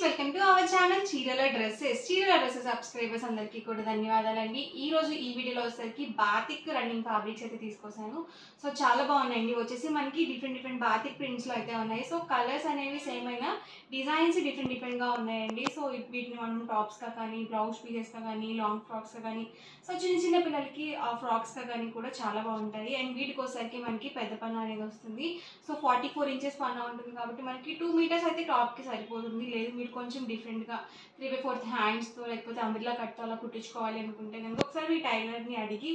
Welcome to our channel చీరల dresses subscribers అందరికీ కూడా ధన్యవాదాలండి. ఈ రోజు ఈ వీడియోలో వచ్చేసరికి బాతిక్ రన్నింగ్ ఫ్యాబ్రిక్స్ అయితే తీసుకొస్తాను. సో చాలా బాగున్నాయండి. వచ్చేసి మనకి డిఫరెంట్ బాతిక్ ప్రింట్స్ లో అయితే ఉన్నాయి. సో కలర్స్ అనేవి సేమ్ అయినా డిజైన్స్ డిఫరెంట్ గా ఉన్నాయండి. సో వీటిని మనం టాప్స్ గా కానీ, బ్లౌజ్ పీసెస్ గా కానీ, లాంగ్ ఫ్రాక్స్ గా కానీ, సో చిన్న పిల్లలకి ఆ ఫ్రాక్స్ గా కానీ కూడా చాలా బాగుంటాయి. అండ్ వీటికి వచ్చేసరికి మనకి పెద్ద పన్ను అనేది వస్తుంది. సో 44 ఇంచెస్ పన్ను ఉంటుంది కాబట్టి మనకి 2 మీటర్స్ అయితే టాప్ కి సరిపోతుంది. లేదు మీరు కొంచెం డిఫరెంట్ గా 3/4 హ్యాండ్స్ తో లేకపోతే అంబ్రెల్లా కట్ తో అలా కుట్టించుకోవాలి అనుకుంటే కనుక ఒకసారి ఈ టైలర్ ని అడిగి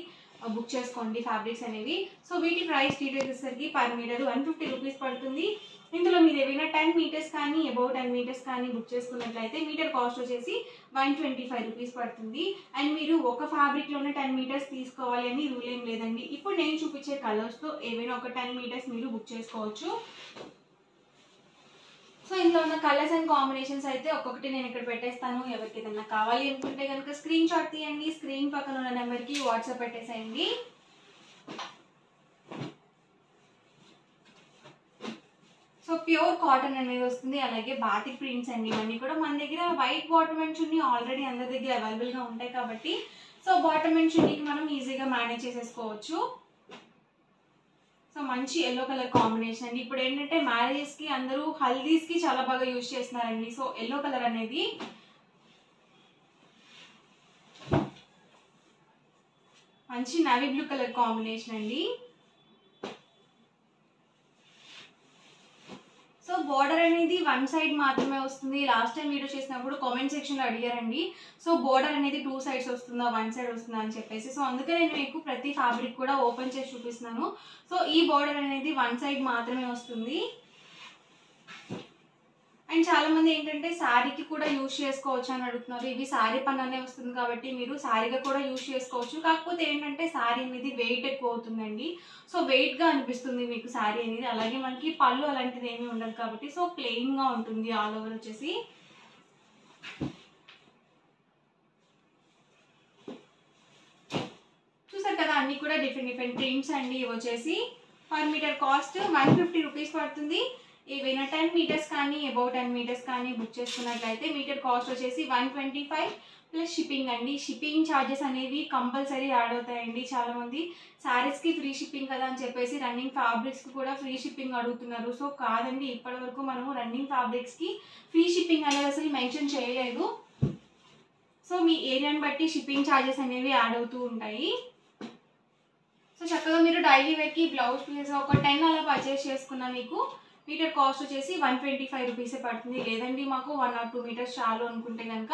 బుక్ చేసుకోండి ఫ్యాబ్రిక్స్ అనేవి. సో వీటి ప్రైస్ డీటెయిల్స్ వచ్చేసరికి పర్ మీటర్ 150 రూపీస్ పడుతుంది. ఇందులో మీరు ఏవైనా 10 మీటర్స్ కానీ అబౌవ్ 10 మీటర్స్ కానీ బుక్ చేసుకున్నట్లయితే మీటర్ కాస్ట్ వచ్చేసి 125 రూపీస్ పడుతుంది. అండ్ మీరు ఒక ఫ్యాబ్రిక్లోనే 10 మీటర్స్ తీసుకోవాలి అని రూల్ ఏం లేదండి. ఇప్పుడు నేను చూపించే కలర్స్తో ఏవైనా ఒక 10 మీటర్స్ మీరు బుక్ చేసుకోవచ్చు. సో ఇందులో ఉన్న కలర్స్ అండ్ కాంబినేషన్స్ అయితే ఒక్కొక్కటి నేను ఇక్కడ పెట్టేస్తాను. ఎవరికి ఏదైనా కావాలి అనుకుంటే కనుక స్క్రీన్ షాట్ తీయండి. స్క్రీన్ పక్కన ఉన్న నెంబర్కి వాట్సాప్ పెట్టేసేయండి. సో ప్యూర్ కాటన్ అనేది వస్తుంది. అలాగే బాతిక్ ప్రింట్స్ అండి. ఇవన్నీ కూడా మన దగ్గర white bottom and chunni already అందరి దగ్గర అవైలబుల్గా ఉంటాయి కాబట్టి సో బాటమ్ అండ్ చున్నీకి మనం ఈజీగా మేనేజ్ చేసేసుకోవచ్చు. సో మంచి ఎల్లో కలర్ కాంబినేషన్ అండి. ఇప్పుడు ఏంటంటే మ్యారేజెస్కి అందరూ హల్దీస్కి చాలా బాగా యూజ్ చేస్తున్నారండి. సో ఎల్లో కలర్ అనేది మంచి నావీ బ్లూ కలర్ కాంబినేషన్ అండి. సో బోర్డర్ అనేది వన్ సైడ్ మాత్రమే వస్తుంది. లాస్ట్ టైం వీడియో చేసినప్పుడు కామెంట్ సెక్షన్లో అడిగారండి. సో బోర్డర్ అనేది 2 సైడ్స్ వస్తుందా, 1 సైడ్ వస్తుందా అని చెప్పేసి. సో అందుకే నేను మీకు ప్రతి ఫ్యాబ్రిక్ కూడా ఓపెన్ చేసి చూపిస్తున్నాను. సో ఈ బోర్డర్ అనేది 1 సైడ్ మాత్రమే వస్తుంది. అండ్ చాలా మంది ఏంటంటే శారీకి కూడా యూజ్ చేసుకోవచ్చు అని అడుగుతున్నారు. ఇవి శారీ పన్నే వస్తుంది కాబట్టి మీరు శారీగా కూడా యూజ్ చేసుకోవచ్చు. కాకపోతే ఏంటంటే శారీ అనేది వెయిట్ ఎక్కువ అవుతుందండి. సో వెయిట్గా అనిపిస్తుంది మీకు శారీ అనేది. అలాగే మనకి పళ్ళు అలాంటిది ఏమీ ఉండదు కాబట్టి సో ప్లెయిన్గా ఉంటుంది ఆల్ ఓవర్ వచ్చేసి. చూసారు కదా అన్ని కూడా డిఫరెంట్ ప్రింట్స్ అండి. ఇవి వచ్చేసి పర్ మీటర్ కాస్ట్ 150 రూపీస్ పడుతుంది. ఏవైనా 10 మీటర్స్ కానీ అబౌవ్ 10 మీటర్స్ కానీ బుక్ చేసుకున్నట్లయితే మీటర్ కాస్ట్ వచ్చేసి 125 ప్లస్ షిప్పింగ్ అండి. షిప్పింగ్ ఛార్జెస్ అనేవి కంపల్సరీ యాడ్ అవుతాయండి. చాలామంది శారీస్కి ఫ్రీ షిప్పింగ్ కదా అని చెప్పేసి రన్నింగ్ ఫ్యాబ్రిక్స్కి కూడా ఫ్రీ షిప్పింగ్ అడుగుతున్నారు. సో కాదండి, ఇప్పటివరకు మనము రన్నింగ్ ఫ్యాబ్రిక్స్కి ఫ్రీ షిప్పింగ్ అనేది అసలు మెన్షన్ చేయలేదు. సో మీ ఏరియాని బట్టి షిప్పింగ్ ఛార్జెస్ అనేవి యాడ్ అవుతూ ఉంటాయి. సో చక్కగా మీరు డైలీ వేర్కి బ్లౌజ్ పీసెస్ ఒక 10 అలా పర్చేస్ చేసుకున్నా మీకు మీటర్ కాస్ట్ వచ్చేసి 125 రూపీసే పడుతుంది. లేదండి మాకు 1 or 2 మీటర్స్ చాలు అనుకుంటే కనుక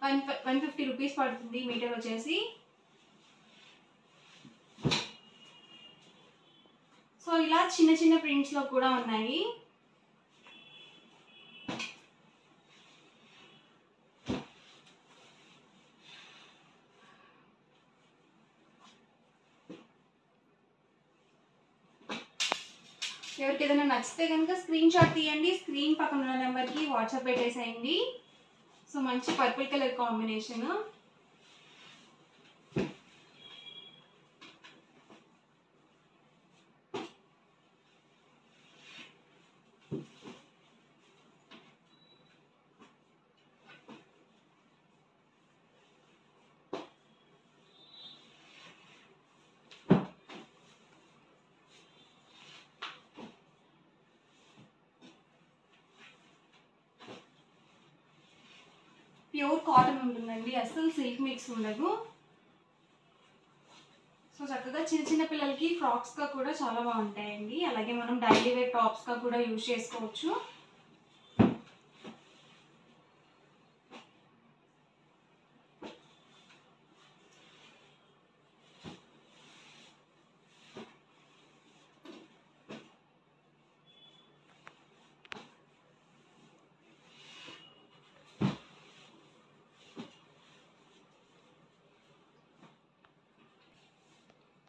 150 రూపీస్ పడుతుంది మీటర్ వచ్చేసి. సో ఇలా చిన్న ప్రింట్స్లో కూడా ఉన్నాయి. ఎవరికి ఏదైనా నచ్చితే కనుక స్క్రీన్ షాట్ తీయండి. స్క్రీన్ పక్కన ఉన్న నెంబర్కి వాట్సాప్ పెట్టేసేయండి. సో మంచి purple colour combination. Pure cotton ఉంటుందండి, అస్సలు సిల్క్ మిక్స్ ఉండదు. సో చక్కగా చిన్న పిల్లలకి ఫ్రాక్స్గా కూడా చాలా బాగుంటాయండి. అలాగే మనం డైలీ వేర్ టాప్స్గా కూడా యూజ్ చేసుకోవచ్చు.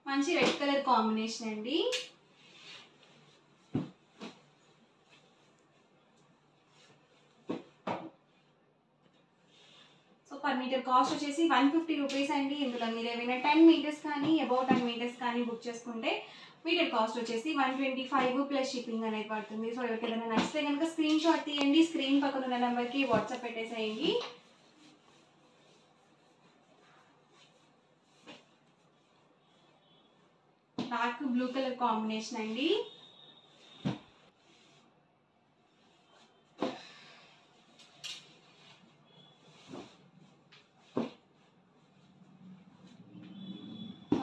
మంచి రెడ్ కలర్ కాంబినేషన్ అండి. సో పర్ మీటర్ కాస్ట్ వచ్చేసి 150 రూపీస్ అండి. ఇందులో మీరు ఏమైనా 10 మీటర్స్ కానీ అబౌవ్ 10 మీటర్స్ కానీ బుక్ చేసుకుంటే మీటర్ కాస్ట్ వచ్చేసి 125 ప్లస్ షిప్పింగ్ అనేది పడుతుంది. సో ఎవరికి ఏదైనా నచ్చితే కనుక స్క్రీన్ షాట్ తీయండి, స్క్రీన్ పక్కన ఉన్న నెంబర్కి వాట్సాప్ పెట్టేసేయండి. డార్క్ బ్లూ కలర్ కాంబినేషన్ అండి.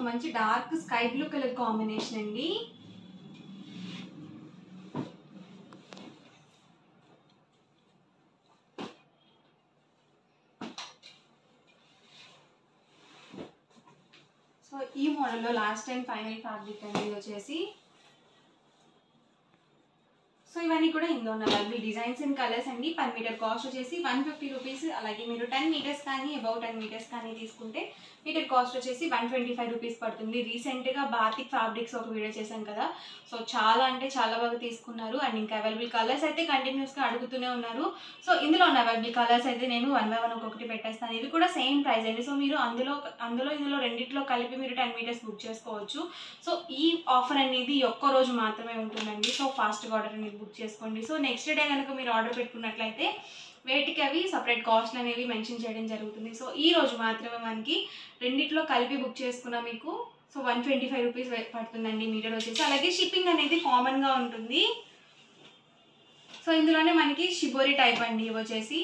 మంచి dark sky blue colour combination అండి. సో ఈ మోడల్లో లాస్ట్ టైం ఫైనల్ ఫ్యాబ్రిక్ అండి ఇది వచ్చేసి. సో ఇవన్నీ కూడా ఇందులో ఉన్న లవ్లీ డిజైన్స్ అండ్ కలర్స్ అండి. పర్ మీటర్ కాస్ట్ వచ్చేసి 150 రూపీస్. అలాగే మీరు 10 మీటర్స్ కానీ అబౌవ్ 10 మీటర్స్ కానీ తీసుకుంటే మీటర్ కాస్ట్ వచ్చేసి 125 రూపీస్ పడుతుంది. రీసెంట్గా బాతిక్ ఫ్యాబ్రిక్స్ ఒక వీడియో చేశాం కదా, సో చాలా అంటే చాలా బాగా తీసుకున్నారు. అండ్ ఇంకా అవైలబుల్ కలర్స్ అయితే కంటిన్యూస్గా అడుగుతూనే ఉన్నారు. సో ఇందులో ఉన్న అవైలబుల్ కలర్స్ అయితే నేను 1 by 1 ఒక్కొక్కటి పెట్టేస్తాను. ఇది కూడా సేమ్ ప్రైస్ అండి. సో మీరు ఇందులో రెండిట్లో కలిపి మీరు 10 మీటర్స్ బుక్ చేసుకోవచ్చు. సో ఈ ఆఫర్ అనేది ఒక్క రోజు మాత్రమే ఉంటుందండి. సో ఫాస్ట్గా ఆర్డర్ అనేది బుక్ చేసుకోండి. సో నెక్స్ట్ డే కనుక మీరు ఆర్డర్ పెట్టుకున్నట్లయితే వేటికి అవి సపరేట్ కాస్ట్లు అనేవి మెన్షన్ చేయడం జరుగుతుంది. సో ఈ రోజు మాత్రమే మనకి రెండిట్లో కలిపి బుక్ చేసుకున్న మీకు సో 125 రూపీస్ పడుతుందండి మీటర్ వచ్చేసి. అలాగే షిప్పింగ్ అనేది కామన్గా ఉంటుంది. సో ఇందులోనే మనకి షిబోరి టైప్ అండి ఇవి వచ్చేసి.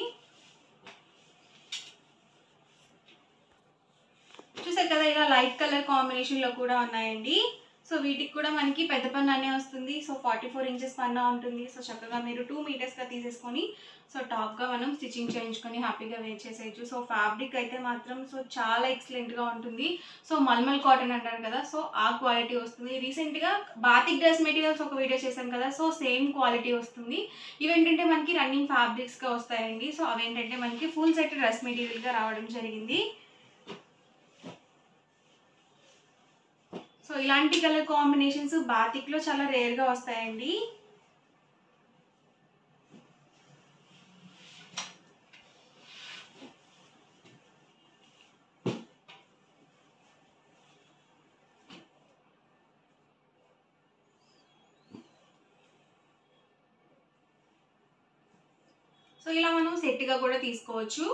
చూసారు కదా, ఇలా లైట్ కలర్ కాంబినేషన్లో కూడా ఉన్నాయండి. సో వీటికి కూడా మనకి పెద్ద పన్నానే వస్తుంది. సో 44 ఇంచెస్ పన్నా ఉంటుంది. సో చక్కగా మీరు 2 మీటర్స్గా తీసేసుకొని సో టాప్గా మనం స్టిచ్చింగ్ చేయించుకొని హ్యాపీగా వేర్ చేసేయచ్చు. సో ఫ్యాబ్రిక్ అయితే మాత్రం సో చాలా ఎక్సలెంట్గా ఉంటుంది. సో మల్మల్ కాటన్ అంటారు కదా, సో ఆ క్వాలిటీ వస్తుంది. రీసెంట్గా బాతిక్ డ్రెస్ మెటీరియల్స్ ఒక వీడియో చేశాం కదా, సో సేమ్ క్వాలిటీ వస్తుంది. ఇవేంటంటే మనకి రన్నింగ్ ఫ్యాబ్రిక్స్గా వస్తాయండి. సో అవేంటంటే మనకి ఫుల్ సెట్ డ్రెస్ మెటీరియల్గా రావడం జరిగింది. సో ఇలాంటి కలర్ కాంబినేషన్స్ బాతిక్లో చాలా రేర్గా వస్తాయండి. సో ఇలా మనం సెట్గా కూడా తీసుకోవచ్చు.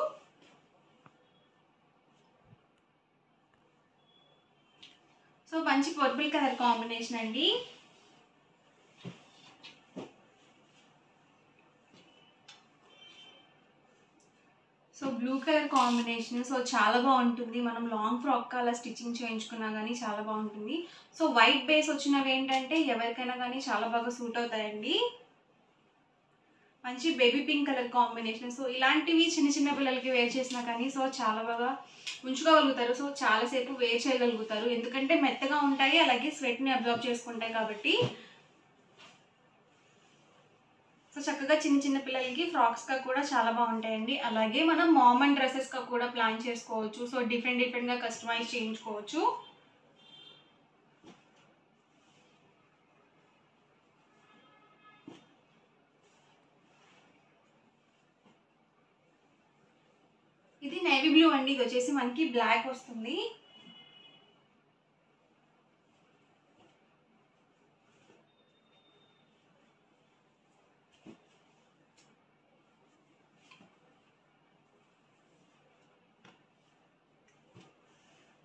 సో మంచి పర్పుల్ కలర్ కాంబినేషన్ అండి. So blue colour combination so చాలా బాగుంటుంది. మనం లాంగ్ ఫ్రాక్ అలా స్టిచ్చింగ్ చేయించుకున్నా కానీ చాలా బాగుంటుంది. సో వైట్ బేస్ వచ్చినవి ఏంటంటే ఎవరికైనా కానీ చాలా బాగా సూట్ అవుతాయండి. మంచి baby pink colour combination. So ఇలాంటివి చిన్న చిన్న పిల్లలకి వేర్ చేసినా కానీ సో చాలా బాగా ఉంచుకోగలుగుతారు. సో చాలాసేపు వేర్ చేయగలుగుతారు, ఎందుకంటే మెత్తగా ఉంటాయి, అలాగే స్వెట్ని అబ్జర్వ్ చేసుకుంటాయి కాబట్టి. సో చక్కగా చిన్న చిన్న పిల్లలకి ఫ్రాక్స్గా కూడా చాలా బాగుంటాయండి. అలాగే మనం మామ్ అండ్ డ్రెస్సెస్గా కూడా ప్లాన్ చేసుకోవచ్చు. సో డిఫరెంట్గా కస్టమైజ్ చేయించుకోవచ్చు. ఇది నేవీ బ్లూ అండి. ఇది వచ్చేసి మనకి బ్లాక్ వస్తుంది.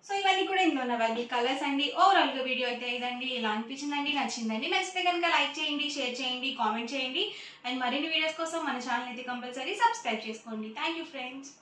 సో ఇవన్నీ కూడా ఇందులో ఉన్నవన్నీ కలర్స్ అండి. ఓవరాల్గా వీడియో అయితే ఇదండి. ఇలా అనిపించిందండి, నచ్చిందండి. నచ్చితే కనుక లైక్ చేయండి, షేర్ చేయండి, కామెంట్ చేయండి. అండ్ మరిన్ని వీడియోస్ కోసం మన ఛానల్ అయితే కంపల్సరీ సబ్స్క్రైబ్ చేసుకోండి. Thank you friends.